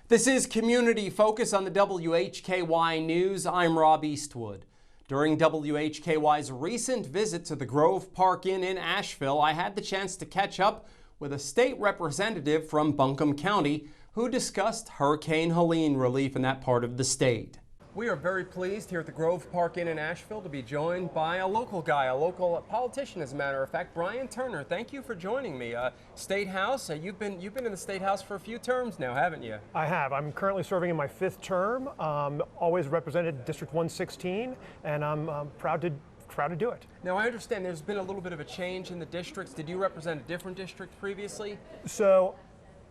This is Community Focus on the WHKY News. I'm Rob Eastwood. During WHKY's recent visit to the Grove Park Inn in Asheville, I had the chance to catch up with a state representative from Buncombe County who discussed Hurricane Helene relief in that part of the state. We are very pleased here at the Grove Park Inn in Asheville to be joined by a local guy, a local politician, as a matter of fact, Brian Turner. Thank you for joining me. State House, you've been in the State House for a few terms now, haven't you? I have. I'm currently serving in my 5th term. Always represented District 116, and I'm proud to do it. Now, I understand there's been a little bit of a change in the districts. Did you represent a different district previously? So,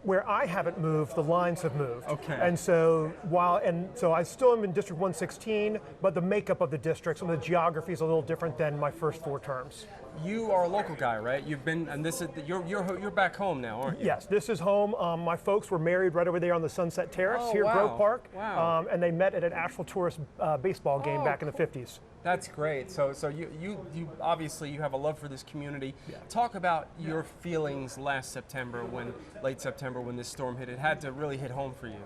where I haven't moved, the lines have moved. Okay. And so I still am in District 116, but the makeup of the district, some of the geography is a little different than my first 4 terms. You are a local guy, right? You've been, and this is you're back home now, aren't you? Yes, this is home. My folks were married right over there on the Sunset Terrace here at Grove Park. Wow. And they met at an Asheville tourist baseball game back in the 50s. That's great. So you obviously you have a love for this community. Yeah. Talk about your feelings last September, late September, when this storm hit. It had to really hit home for you.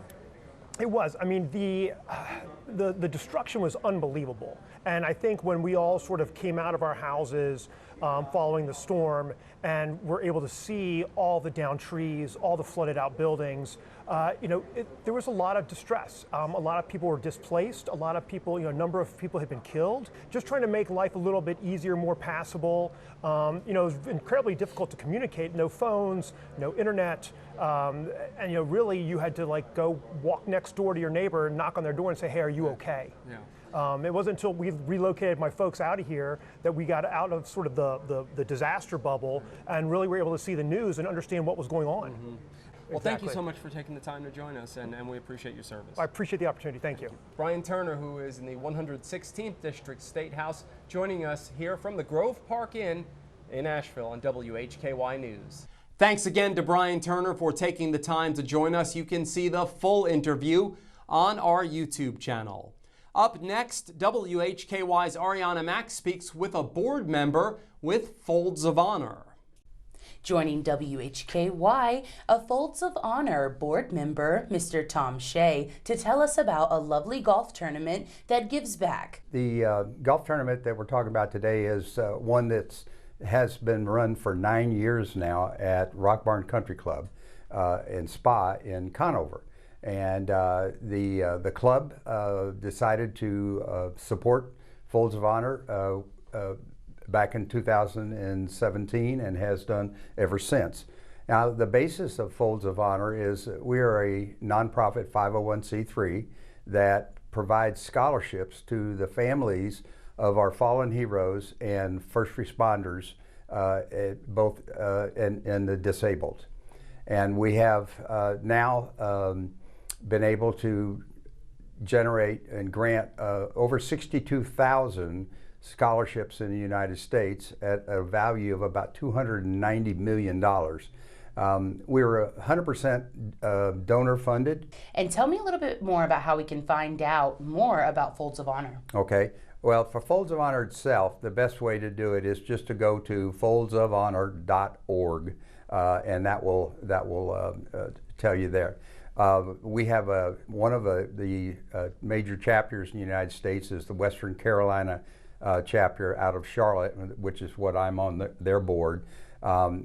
It was. I mean, the destruction was unbelievable. And I think when we all sort of came out of our houses following the storm and were able to see all the downed trees, all the flooded out buildings, there was a lot of distress. A lot of people were displaced. A lot of people, a number of people had been killed. Just trying to make life a little bit easier, more passable. It was incredibly difficult to communicate. No phones, no internet. And really you had to go walk next door to your neighbor and knock on their door and say, hey, are you okay? Yeah. It wasn't until we relocated my folks out of here that we got out of sort of the disaster bubble and really were able to see the news and understand what was going on. Mm-hmm. Well, thank you so much for taking the time to join us, and we appreciate your service. I appreciate the opportunity. Thank you. Brian Turner, who is in the 116th District State House, joining us here from the Grove Park Inn in Asheville on WHKY News. Thanks again to Brian Turner for taking the time to join us. You can see the full interview on our YouTube channel. Up next, WHKY's Arianna Mack speaks with a board member with Folds of Honor. Joining WHKY, a Folds of Honor board member, Mr. Tom Shea, to tell us about a lovely golf tournament that gives back. The golf tournament that we're talking about today is one that has been run for 9 years now at Rock Barn Country Club and Spa in Conover. And the club decided to support Folds of Honor back in 2017 and has done ever since. Now, the basis of Folds of Honor is we are a nonprofit 501c3 that provides scholarships to the families of our fallen heroes and first responders, both and the disabled. And we have now been able to generate and grant over 62,000 scholarships in the United States at a value of about $290 million. We're 100% donor funded. And tell me a little bit more about how we can find out more about Folds of Honor. Okay. Well, for Folds of Honor itself, the best way to do it is just to go to foldsofhonor.org, and that will tell you there. We have one of the major chapters in the United States is the Western Carolina chapter out of Charlotte, which is what I'm on their board.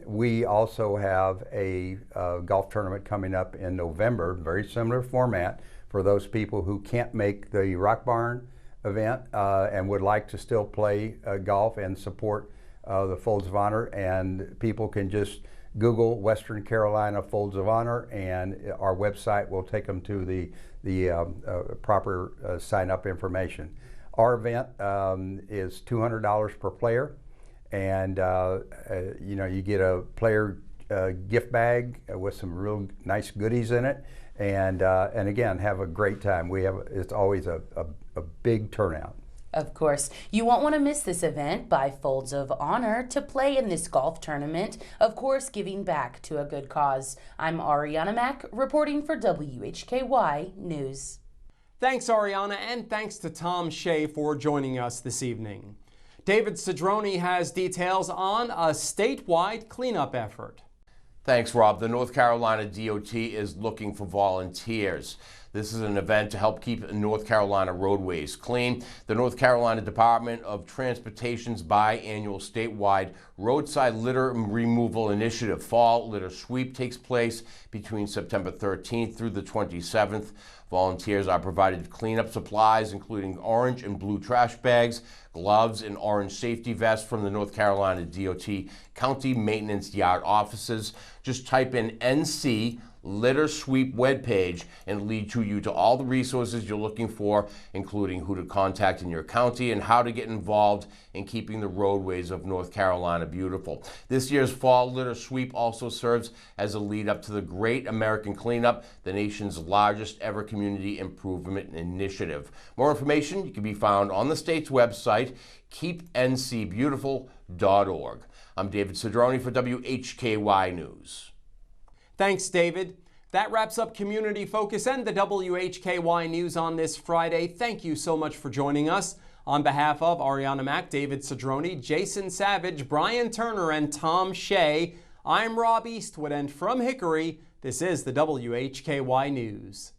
We also have a golf tournament coming up in November, very similar format for those people who can't make the Rock Barn event and would like to still play golf and support the Folds of Honor, and people can just Google Western Carolina Folds of Honor, and our website will take them to the proper sign-up information. Our event is $200 per player, and you get a player gift bag with some real nice goodies in it, and again, have a great time. It's always a big turnout. Of course, you won't want to miss this event by Folds of Honor to play in this golf tournament, of course giving back to a good cause. I'm Arianna Mack reporting for WHKY News. Thanks, Arianna, and thanks to Tom Shea for joining us this evening. David Cedrone has details on a statewide cleanup effort. Thanks, Rob. The North Carolina DOT is looking for volunteers. This is an event to help keep North Carolina roadways clean. The North Carolina Department of Transportation's biannual statewide roadside litter removal initiative fall litter sweep takes place between September 13th through the 27th. Volunteers are provided cleanup supplies, including orange and blue trash bags, gloves, and orange safety vests from the North Carolina DOT County Maintenance Yard offices. Just type in NC Litter Sweep webpage and lead you to all the resources you're looking for, including who to contact in your county and how to get involved in keeping the roadways of North Carolina beautiful. This year's Fall Litter Sweep also serves as a lead up to the Great American Cleanup, the nation's largest ever community improvement initiative. More information can be found on the state's website, keepncbeautiful.org. I'm David Cedrone for WHKY News. Thanks, David. That wraps up Community Focus and the WHKY News on this Friday. Thank you so much for joining us. On behalf of Arianna Mack, David Cedrone, Jason Savage, Brian Turner, and Tom Shea, I'm Rob Eastwood, and from Hickory, this is the WHKY News.